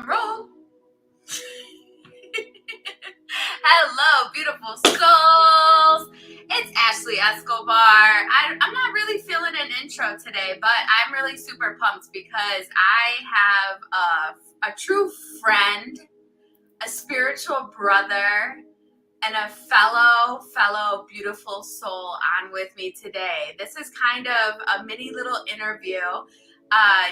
Roll. Hello, beautiful souls. It's Ashlee Escobar. I'm not really feeling an intro today, but I'm really super pumped because I have a true friend, a spiritual brother, and a fellow beautiful soul on with me today. This is kind of a mini little interview.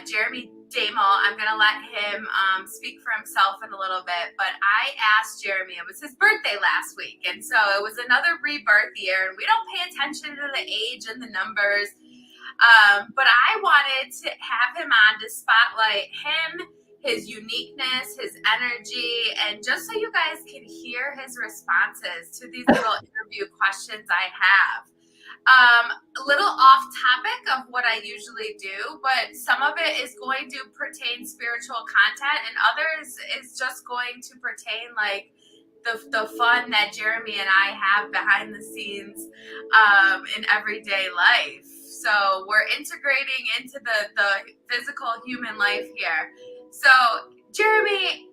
Jeremy Damo, I'm going to let him speak for himself in a little bit, but I asked Jeremy, it was his birthday last week, and so it was another rebirth year, and we don't pay attention to the age and the numbers, but I wanted to have him on to spotlight him, his uniqueness, his energy, and just so you guys can hear his responses to these little interview questions I have. A little off topic of what I usually do, but some of it is going to pertain spiritual content and others is just going to pertain like the fun that Jeremy and I have behind the scenes in everyday life. So we're integrating into the physical human life here. So Jeremy,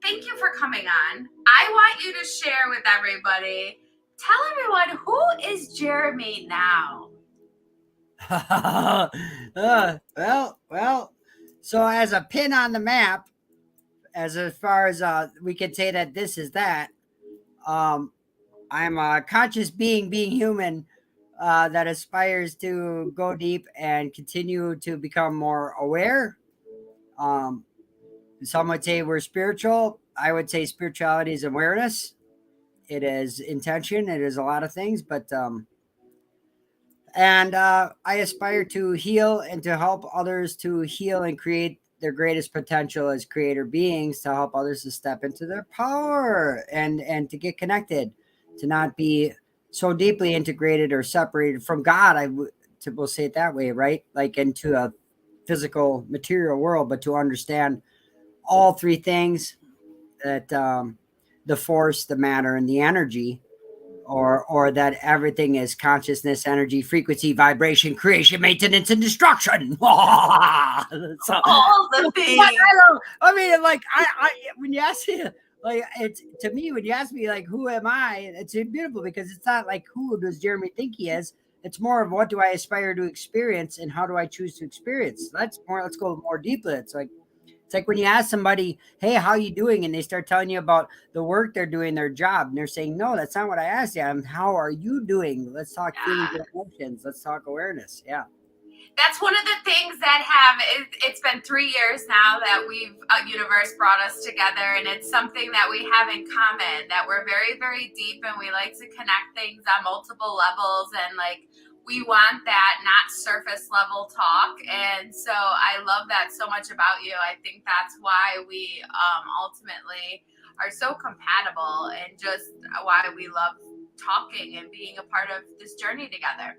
thank you for coming on. I want you to share with everybody. Tell everyone, who is Jeremy now? Well. So as a pin on the map, as far as we can say that this is that. I'm a conscious being human, that aspires to go deep and continue to become more aware. Some would say we're spiritual. I would say spirituality is awareness. It is intention. It is a lot of things, but I aspire to heal and to help others to heal and create their greatest potential as creator beings, to help others to step into their power and to get connected, to not be so deeply integrated or separated from God. We'll say it that way, right? Like into a physical material world, but to understand all three things, that the force, the matter, and the energy, or that everything is consciousness, energy, frequency, vibration, creation, maintenance, and destruction. So, All the things. I mean, like I when you ask me, like it's to me when you ask me like who am I, it's beautiful because it's not like who does Jeremy think he is. It's more of what do I aspire to experience and how do I choose to experience. Let's go more deeply. It's like when you ask somebody, hey, how you doing? And they start telling you about the work they're doing, their job. And they're saying, no, that's not what I asked you. How are you doing? Let's talk feelings and emotions. Let's talk awareness. Yeah. That's one of the things that it's been 3 years now that universe brought us together, and it's something that we have in common, that we're very, very deep and we like to connect things on multiple levels, and like we want that not surface level talk. And so I love that so much about you. I think that's why we ultimately are so compatible and just why we love talking and being a part of this journey together.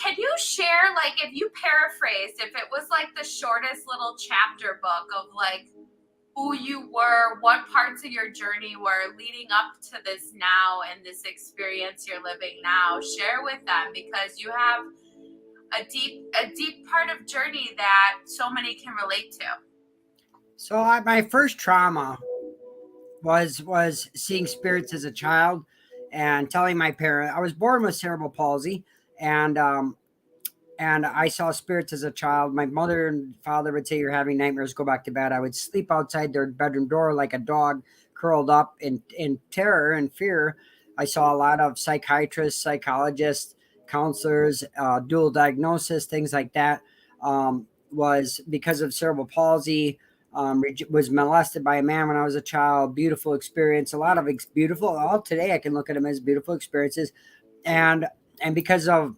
Can you share, like, if you paraphrased, if it was like the shortest little chapter book of like who you were, what parts of your journey were leading up to this now and this experience you're living now, share with them, because you have a deep part of journey that so many can relate to. So my first trauma was seeing spirits as a child and telling my parent I was born with cerebral palsy, and I saw spirits as a child. My mother and father would say, you're having nightmares, go back to bed. I would sleep outside their bedroom door like a dog, curled up in terror and fear. I saw a lot of psychiatrists, psychologists, counselors, dual diagnosis, things like that. Was because of cerebral palsy. Was molested by a man when I was a child. Beautiful experience. A lot of beautiful. All today I can look at them as beautiful experiences, and because the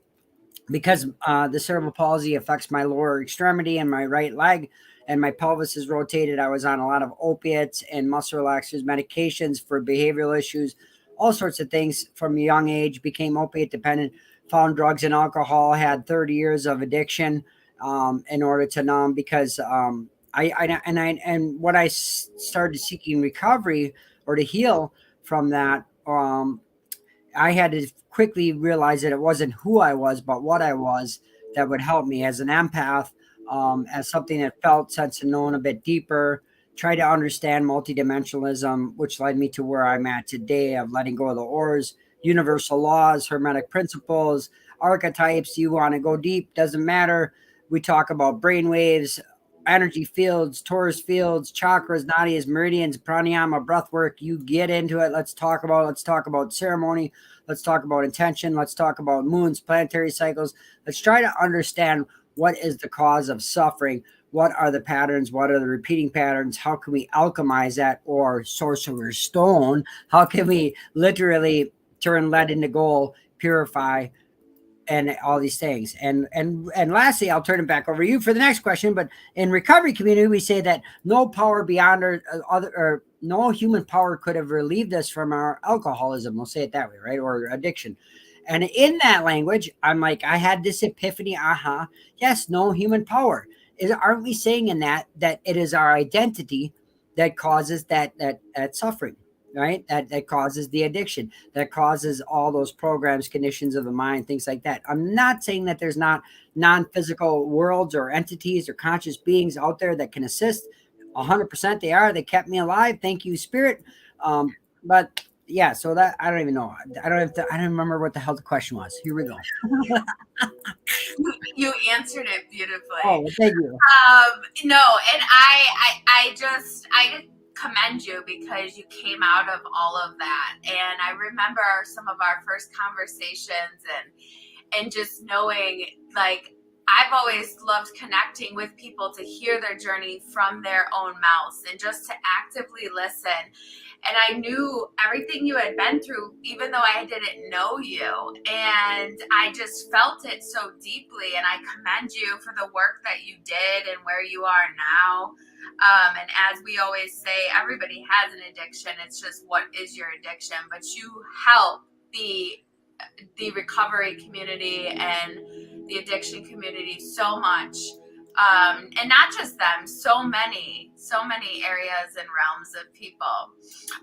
cerebral palsy affects my lower extremity and my right leg, and my pelvis is rotated. I was on a lot of opiates and muscle relaxers, medications for behavioral issues, all sorts of things from a young age. Became opiate dependent. Found drugs and alcohol. Had 30 years of addiction in order to numb, because when I started seeking recovery or to heal from that, I had to quickly realize that it wasn't who I was, but what I was that would help me as an empath. as something that felt, sensed, and known a bit deeper. Try to understand multidimensionalism, which led me to where I'm at today of letting go of the ores, universal laws, hermetic principles, archetypes. You want to go deep, doesn't matter. We talk about brainwaves, energy fields, torus fields, chakras, nadis, meridians, pranayama, breath work. You get into it. Let's talk about ceremony. Let's talk about intention. Let's talk about moons, planetary cycles. Let's try to understand what is the cause of suffering. What are the patterns? What are the repeating patterns? How can we alchemize that, or sorcerer's stone? How can we literally turn lead into gold, purify, and all these things? And lastly, I'll turn it back over to you for the next question. But in recovery community, we say that no power beyond or no human power could have relieved us from our alcoholism. We'll say it that way, right? Or addiction. And in that language, I'm like, I had this epiphany. Yes, no human power. Aren't we saying in that it is our identity that causes that suffering, right? That causes the addiction, that causes all those programs, conditions of the mind, things like that. I'm not saying that there's not non-physical worlds or entities or conscious beings out there that can assist. 100% they are. They kept me alive. Thank you, Spirit. But yeah, so that I don't even know. I don't remember what the hell the question was. Here we go. You answered it beautifully. Oh, thank you. No, and I just commend you because you came out of all of that. And I remember some of our first conversations and just knowing, like, I've always loved connecting with people to hear their journey from their own mouths and just to actively listen. And I knew everything you had been through, even though I didn't know you. And I just felt it so deeply. And I commend you for the work that you did and where you are now. And as we always say, everybody has an addiction. It's just, what is your addiction? But you help the recovery community and the addiction community so much. And not just them, so many areas and realms of people.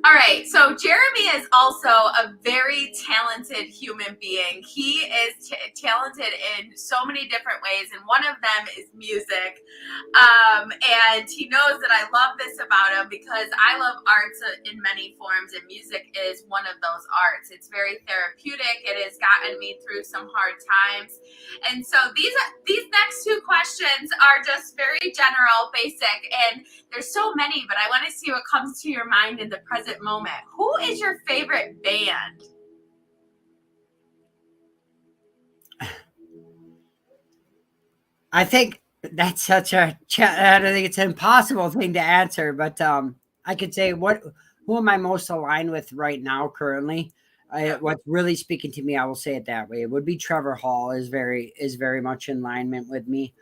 All right, so Jeremy is also a very talented human being. He is talented in so many different ways, and one of them is music. And he knows that I love this about him because I love arts in many forms, and music is one of those arts. It's very therapeutic. It has gotten me through some hard times. And so these next two questions are just very general, basic, and there's so many, but I want to see what comes to your mind in the present moment. Who is your favorite band? I think that's such a I don't think it's an impossible thing to answer, but I could say who am I most aligned with right now currently? What's really speaking to me, I will say it that way. It would be Trevor Hall is very much in alignment with me.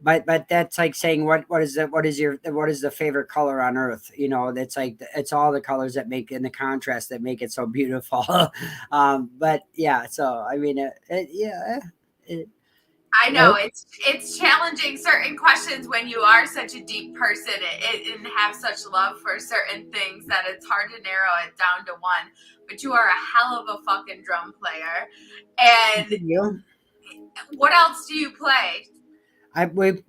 But that's like saying what is the favorite color on earth? You know, that's like it's all the colors that make, and the contrast that make it so beautiful. But yeah, so I mean, I know it's challenging certain questions when you are such a deep person and have such love for certain things that it's hard to narrow it down to one. But you are a hell of a fucking drum player. And what else do you play? We're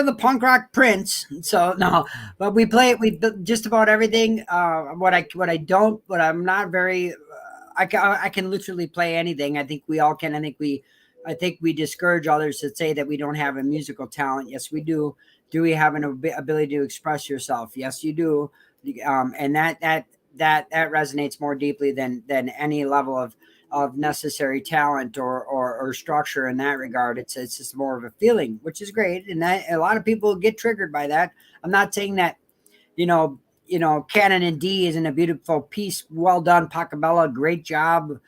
the punk rock prince, so no, but we just about everything. What I'm not very, I can literally play anything. I think we all can. I think we discourage others that say that we don't have a musical talent. Yes, we do. Do we have an ability to express yourself? Yes, you do. And that resonates more deeply than any level of necessary talent or structure in that regard. It's just more of a feeling, which is great. And that a lot of people get triggered by that. I'm not saying that, Canon in D isn't a beautiful piece. Well done, Pacabella. Great job.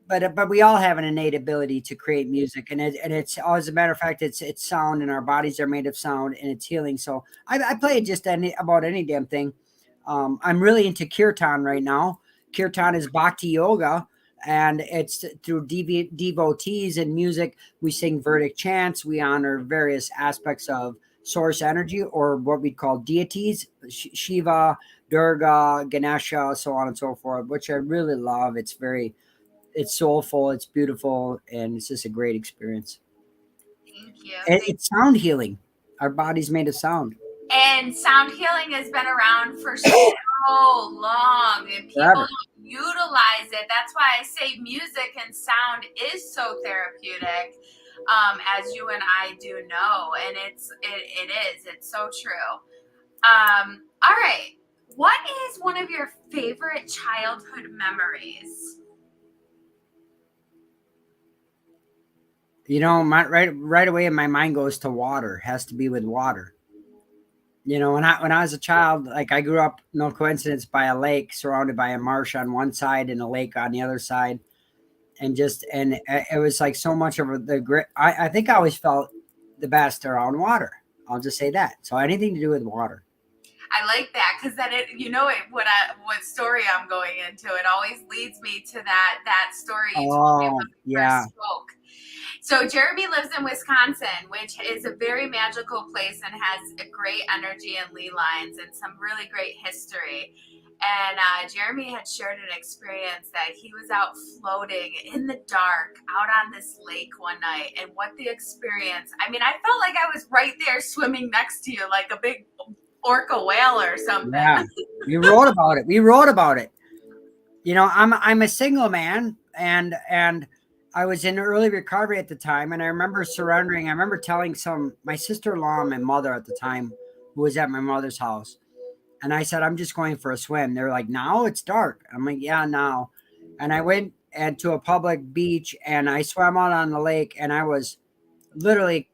But we all have an innate ability to create music, and it's as a matter of fact, it's sound, and our bodies are made of sound, and it's healing. So I play just about any damn thing. I'm really into kirtan right now. Kirtan is bhakti yoga, and it's through devotees and music. We sing Vedic chants. We honor various aspects of source energy, or what we call deities, Shiva, Durga, Ganesha, so on and so forth, which I really love. It's very it's soulful, it's beautiful, and it's just a great experience. Thank you. It's sound healing. Our body's made of sound. And sound healing has been around for so long, and people Forever. don't utilize it. That's why I say music and sound is so therapeutic, as you and I do know, and it's so true. All right, what is one of your favorite childhood memories? You know, right away my mind goes to water. It has to be with water. You know, when I was a child, like I grew up, no coincidence, by a lake surrounded by a marsh on one side and a lake on the other side, and it was like so much of the grit. I think I always felt the best around water. I'll just say that. So anything to do with water. I like that because then what story I'm going into. It always leads me to that story you told me Oh when we yeah, first spoke. So Jeremy lives in Wisconsin, which is a very magical place and has a great energy and ley lines and some really great history. And Jeremy had shared an experience that he was out floating in the dark out on this lake one night. And what the experience, I mean, I felt like I was right there swimming next to you like a big orca whale or something. yeah. We wrote about it. We wrote about it. You know, I'm a single man, and I was in early recovery at the time, and I remember surrendering. I remember telling my sister-in-law and my mother at the time, who was at my mother's house, and I said, I'm just going for a swim. They were like, now it's dark. I'm like, yeah, now. And I went to a public beach and I swam out on the lake, and I was literally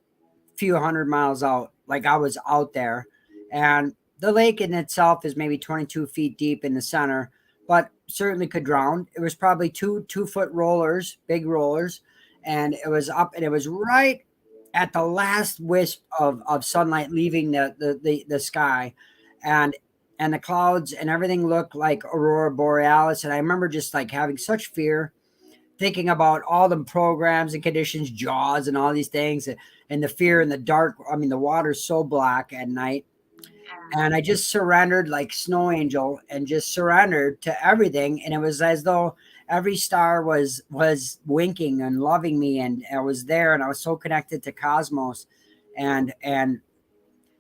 a few hundred miles out. Like I was out there. And the lake in itself is maybe 22 feet deep in the center, but certainly could drown. It was probably 2 foot rollers, big rollers, and it was up, and it was right at the last wisp of sunlight leaving the sky, and the clouds and everything looked like aurora borealis. And I remember just like having such fear, thinking about all the programs and conditions, jaws and all these things, and the fear in the dark. I mean, the water's so black at night. And I just surrendered like snow angel, and just surrendered to everything. And it was as though every star was winking and loving me, and I was there, and I was so connected to cosmos, and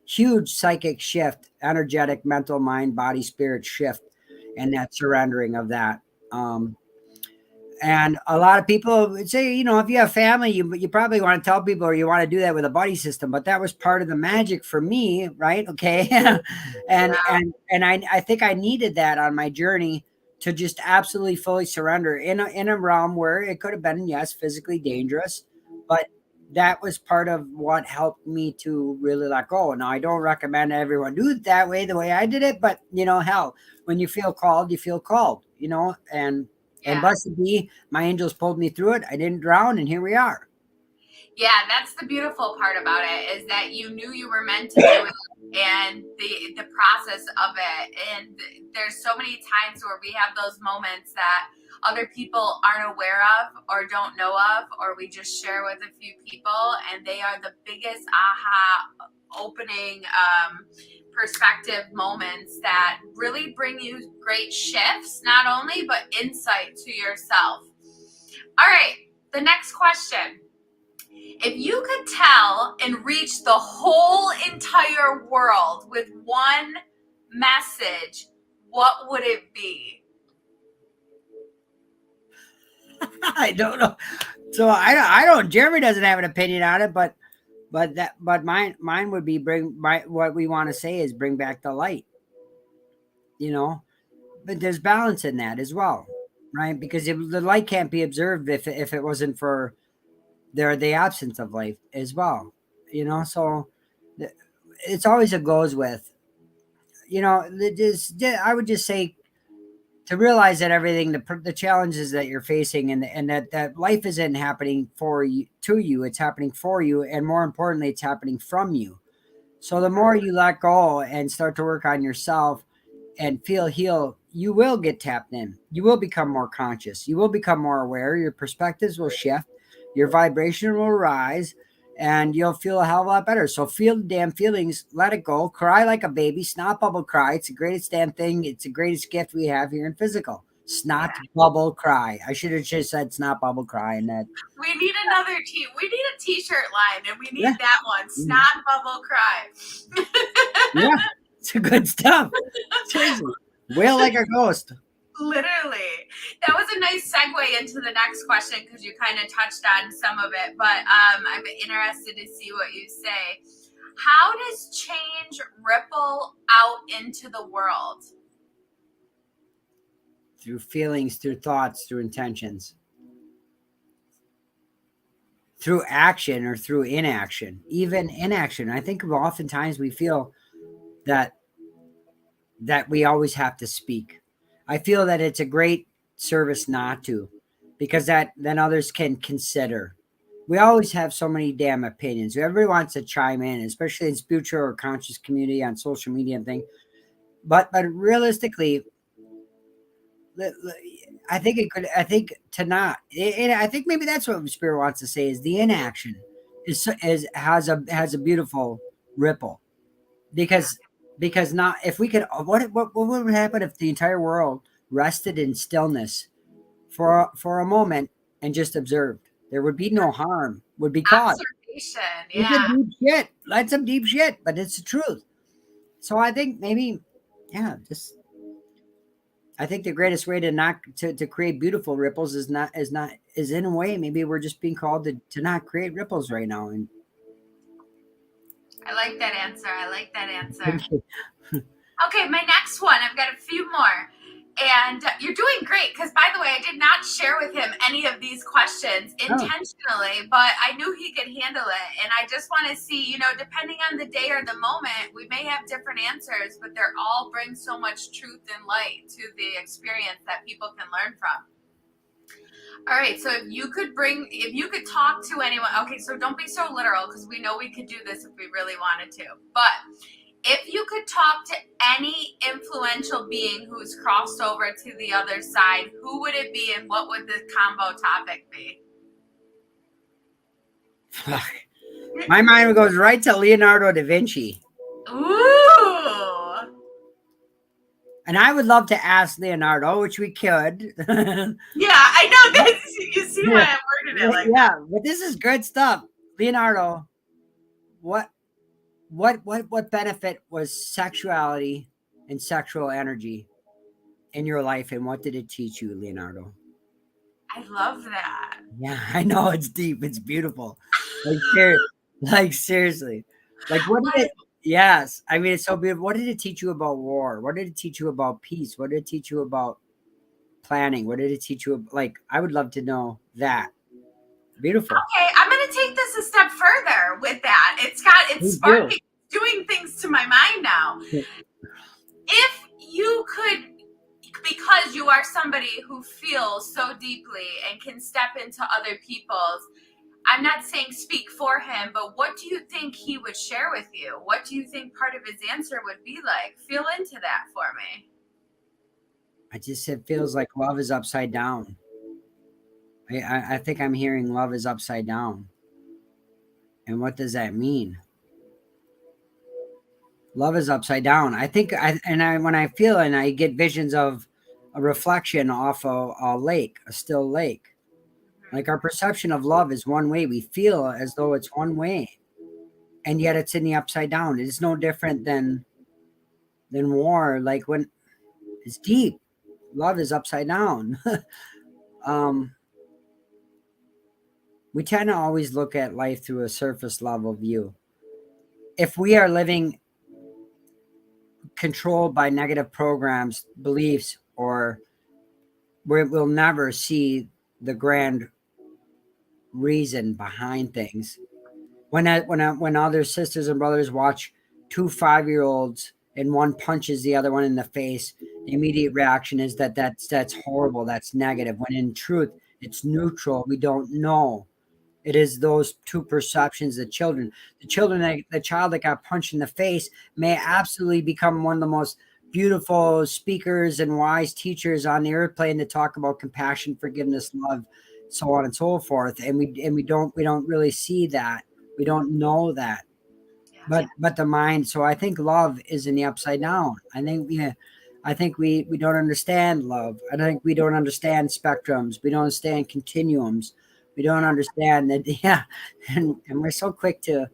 huge psychic shift, energetic, mental, mind, body, spirit shift, and that surrendering of that. And a lot of people would say, you know, if you have family, you probably want to tell people, or you want to do that with a buddy system. But that was part of the magic for me, right? Okay, and I think I needed that on my journey to just absolutely fully surrender in a realm where it could have been, yes, physically dangerous, but that was part of what helped me to really let go. Now, I don't recommend everyone do it that way, the way I did it, but you know, hell, when you feel called, you feel called, you know, and Yeah. blessed be, my angels pulled me through it. I didn't drown, and here we are. Yeah, that's the beautiful part about it, is that you knew you were meant to do it, and the process of it. And there's so many times where we have those moments that other people aren't aware of or don't know of, or we just share with a few people, and they are the biggest aha opening perspective moments that really bring you great shifts, not only but insight to yourself. All right, the next question. If you could tell and reach the whole entire world with one message, what would it be? I don't know. So I don't. Jeremy doesn't have an opinion on it, but mine would be what we want to say is bring back the light. You know, but there's balance in that as well, right? Because the light can't be observed if it wasn't for the absence of life as well. You know, so it's always a goes with. You know, I would just say to realize that everything, the challenges that you're facing, and that life isn't happening for you, to you, it's happening for you, and more importantly, it's happening from you. So the more you let go and start to work on yourself and heal, you will get tapped in. You will become more conscious. You will become more aware. Your perspectives will shift. Your vibration will rise, and you'll feel a hell of a lot better. So feel the damn feelings, let it go, cry like a baby, snot bubble cry. It's the greatest damn thing. It's the greatest gift we have here in physical. Snot, bubble, cry. I should have just said snot, bubble, cry, and that. We need another we need a t-shirt line, and we Yeah, need that one. Snot, bubble, cry. yeah, it's a good stuff. Seriously, wail like a ghost. Literally. That was a nice segue into the next question because you kind of touched on some of it, but I'm interested to see what you say. How does change ripple out into the world? Through feelings, through thoughts, through intentions, through action or through inaction, even inaction. I think oftentimes we feel that we always have to speak. I feel that it's a great service not to, because that then others can consider. We always have so many damn opinions. Everybody wants to chime in, especially in spiritual or conscious community on social media and things. But realistically, I think it could. I think to not. I think maybe that's what Spirit wants to say is the inaction has a beautiful ripple, because not if we could. What would happen if the entire world rested in stillness for a moment and just observed? There would be no harm would be caused. Observation, It's yeah. a deep shit. That's some deep shit, but it's the truth. So I think maybe, yeah, just. I think the greatest way to not to create beautiful ripples is in a way maybe we're just being called to not create ripples right now. And I like that answer. I like that answer. thank you. Okay, my next one. I've got a few more. And you're doing great because, by the way, I did not share with him any of these questions intentionally, but I knew he could handle it. And I just want to see, depending on the day or the moment, we may have different answers, but they're all bring so much truth and light to the experience that people can learn from. All right, so if you could talk to anyone, okay, so don't be so literal because we know we could do this if we really wanted to, but if you could talk to any influential being who's crossed over to the other side, who would it be and what would the combo topic be? My mind goes right to Leonardo da Vinci. Ooh. And I would love to ask Leonardo, which we could. Yeah, I know this. You see why I'm wording it like yeah, but this is good stuff. Leonardo, what benefit was sexuality and sexual energy in your life, and what did it teach you, Leonardo? I love that. Yeah, I know it's deep. It's beautiful. Seriously. Like what did it? Yes, I mean it's so beautiful. What did it teach you about war? What did it teach you about peace? What did it teach you about planning? What did it teach you? I would love to know that. Beautiful. Okay, I'm going to take this a step further with that. It's sparking, doing things to my mind now. Yeah. If you could, because you are somebody who feels so deeply and can step into other people's, I'm not saying speak for him, but what do you think he would share with you? What do you think part of his answer would be like? Feel into that for me. It feels like love is upside down. I think I'm hearing love is upside down. And what does that mean? Love is upside down. I think when I feel and I get visions of a reflection off a lake, a still lake. Like our perception of love is one way. We feel as though it's one way. And yet it's in the upside down. It's no different than war. Like when it's deep, love is upside down. We tend to always look at life through a surface level view. If we are living controlled by negative programs, beliefs, or we'll never see the grand reason behind things. When other sisters and brothers watch 2 5-year-olds and one punches the other one in the face, the immediate reaction is that's horrible, that's negative. When in truth, it's neutral. We don't know. It is those two perceptions. The child that got punched in the face may absolutely become one of the most beautiful speakers and wise teachers on the earth plane to talk about compassion, forgiveness, love, so on and so forth. And we don't really see that. We don't know that. But the mind. So I think love is in the upside down. I think I think we don't understand love. I think we don't understand spectrums. We don't understand continuums. We don't understand that. Yeah, and we're so quick to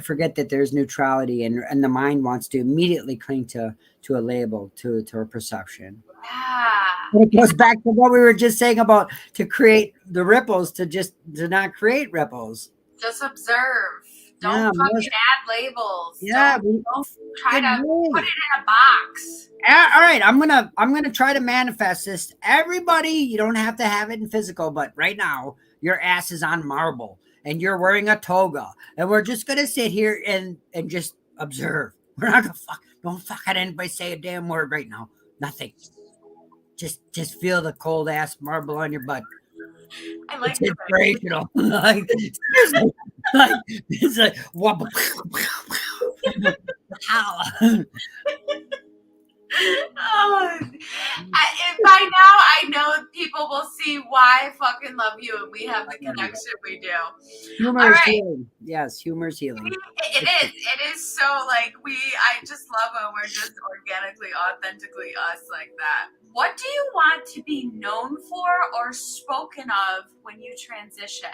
forget that there's neutrality, and the mind wants to immediately cling to a label, to a perception. Yeah. And it goes back to what we were just saying about to create the ripples, to not create ripples. Just observe. Don't Yeah, fucking add labels. yeah, Don't try good to put way. it in a box. All right, I'm gonna try to manifest this. Everybody, you don't have to have it in physical, but right now your ass is on marble and you're wearing a toga, and we're just gonna sit here and just observe. We're not gonna don't fuck at anybody say a damn word right now. Nothing. Just feel the cold ass marble on your butt. I It's like the way. inspirational. Like seriously, like it's like wobble. Oh, and by now I know people will see why I fucking love you and we have the connection we do. All Humor is right. healing. Yes, humor is healing. It is so like I just love when we're just organically, authentically us like that. What do you want to be known for or spoken of when you transition?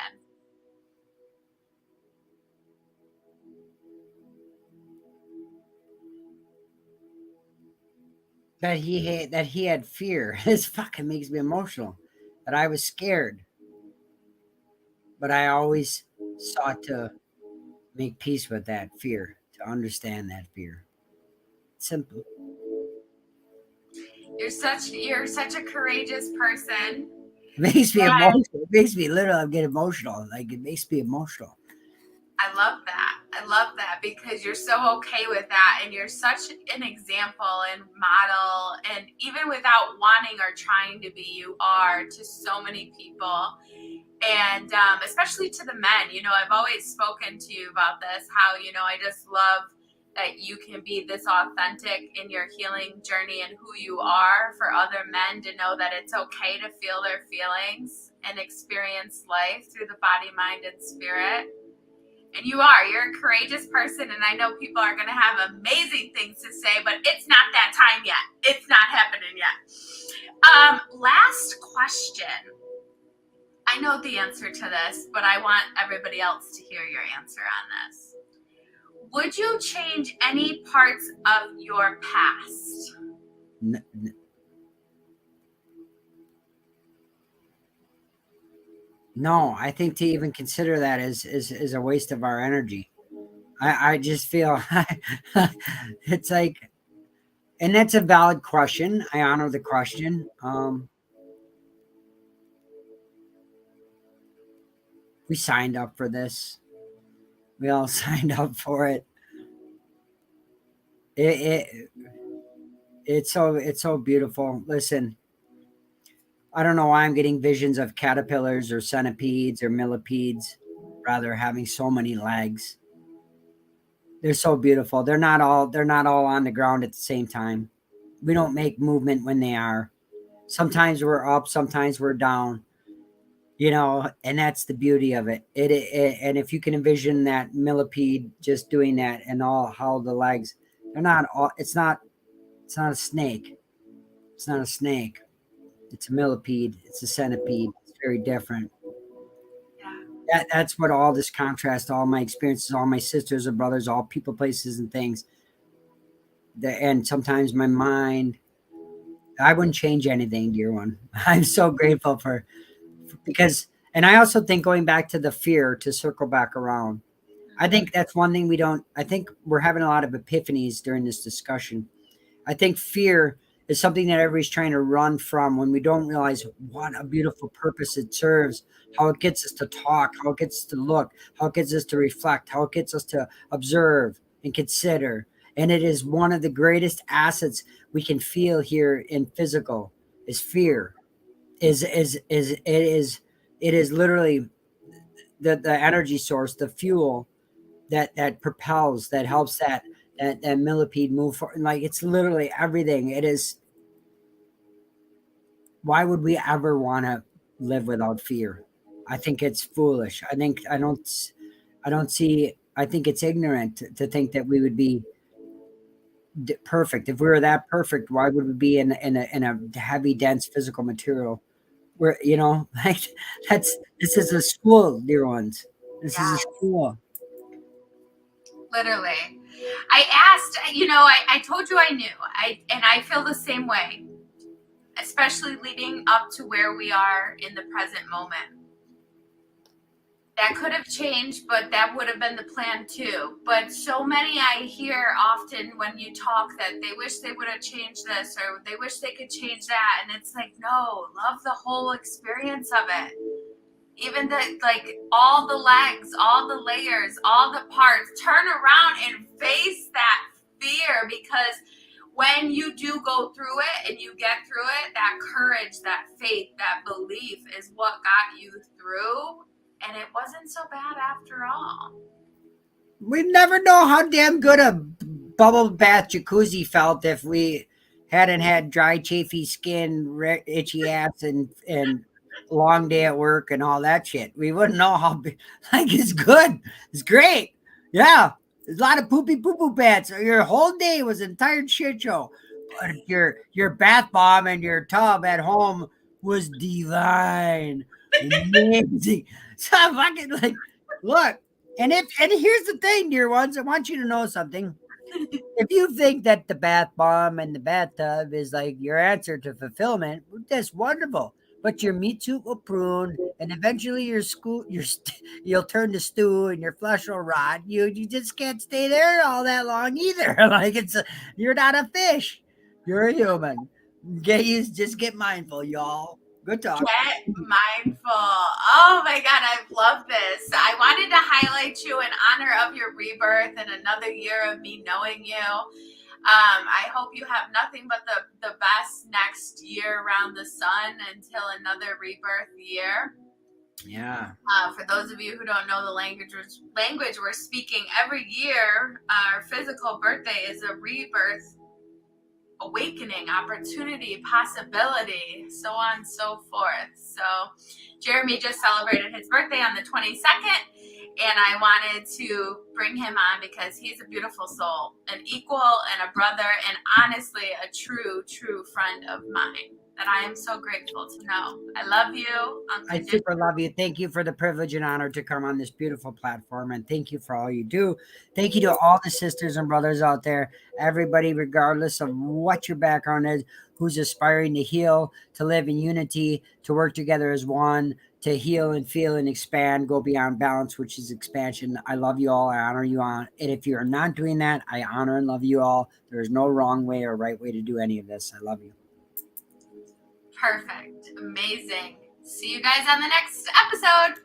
That he had fear. This fucking makes me emotional. That I was scared, but I always sought to make peace with that fear, to understand that fear. Simple. You're such a courageous person. It makes me And emotional. It makes me literally get emotional. Like it makes me emotional. I love that. I love that because you're so okay with that and you're such an example and model. And even without wanting or trying to be, you are to so many people. And especially to the men, I've always spoken to you about this, how, I just love that you can be this authentic in your healing journey and who you are for other men to know that it's okay to feel their feelings and experience life through the body, mind, and spirit. And you're a courageous person. And I know people are going to have amazing things to say, but it's not that time yet. It's not happening yet. Last question. I know the answer to this, but I want everybody else to hear your answer on this. Would you change any parts of your past? No, I think to even consider that is a waste of our energy. I just feel it's like, and that's a valid question. I honor the question. We signed up for this. We all signed up for it. It it's so beautiful. Listen, I don't know why I'm getting visions of caterpillars or centipedes or millipedes, rather having so many legs. They're so beautiful. They're not all on the ground at the same time. We don't make movement when they are. Sometimes we're up, sometimes we're down. And that's the beauty of it. And if you can envision that millipede just doing that, and all how the legs, they're not all. It's not a snake. It's not a snake. It's a millipede. It's a centipede. It's very different. Yeah. That's what all this contrast, all my experiences, all my sisters and brothers, all people, places, and things. And sometimes my mind, I wouldn't change anything, dear one. I'm so grateful because, and I also think going back to the fear, to circle back around, I think that's one thing we don't, I think we're having a lot of epiphanies during this discussion. I think fear is something that everybody's trying to run from, when we don't realize what a beautiful purpose it serves, how it gets us to talk, how it gets us to look, how it gets us to reflect, how it gets us to observe and consider. And it is one of the greatest assets we can feel here in physical is fear. It is literally the energy source, the fuel that propels, that helps that millipede move forward. Like it's literally everything. It is. Why would we ever want to live without fear? I think it's foolish. I don't see. I think it's ignorant to think that we would be perfect. If we were that perfect, why would we be in a heavy, dense physical material? Where like this is a school, dear ones. This is a Yeah, school. literally. I asked, I told you I knew. And I feel the same way, especially leading up to where we are in the present moment. That could have changed, but that would have been the plan too. But so many I hear often when you talk that they wish they would have changed this or they wish they could change that. And it's like, no, love the whole experience of it. Even like all the legs, all the layers, all the parts, turn around and face that fear, because when you do go through it and you get through it, that courage, that faith, that belief is what got you through. And it wasn't so bad after all. We never know how damn good a bubble bath jacuzzi felt if we hadn't had dry, chafy skin, itchy ass, and long day at work and all that shit. We wouldn't know how like it's good. It's great. Yeah. There's a lot of poopy poo poo baths. Your whole day was an entire shit show. But your bath bomb and your tub at home was divine. Amazing. So I'm fucking like, look, and here's the thing, dear ones, I want you to know something. If you think that the bath bomb and the bathtub is like your answer to fulfillment, that's wonderful. But your meat suit will prune, and eventually you'll turn to stew, and your flesh will rot. You just can't stay there all that long either. Like you're not a fish, you're a human. Just get mindful, y'all. Good talk. Get mindful. Oh my God, I love this. I wanted to highlight you in honor of your rebirth and another year of me knowing you. I hope you have nothing but the best next year around the sun until another rebirth year. Yeah. For those of you who don't know the language we're speaking, every year our physical birthday is a rebirth, awakening, opportunity, possibility, so on and so forth. So Jeremy just celebrated his birthday on the 22nd, and I wanted to bring him on because he's a beautiful soul, an equal and a brother, and honestly a true friend of mine that I am so grateful to know. I love you. I super love you. Thank you for the privilege and honor to come on this beautiful platform. And thank you for all you do. Thank you to all the sisters and brothers out there, everybody, regardless of what your background is, who's aspiring to heal, to live in unity, to work together as one, to heal and feel and expand, go beyond balance, which is expansion. I love you all. I honor you all. And if you're not doing that, I honor and love you all. There's no wrong way or right way to do any of this. I love you. Perfect. Amazing. See you guys on the next episode.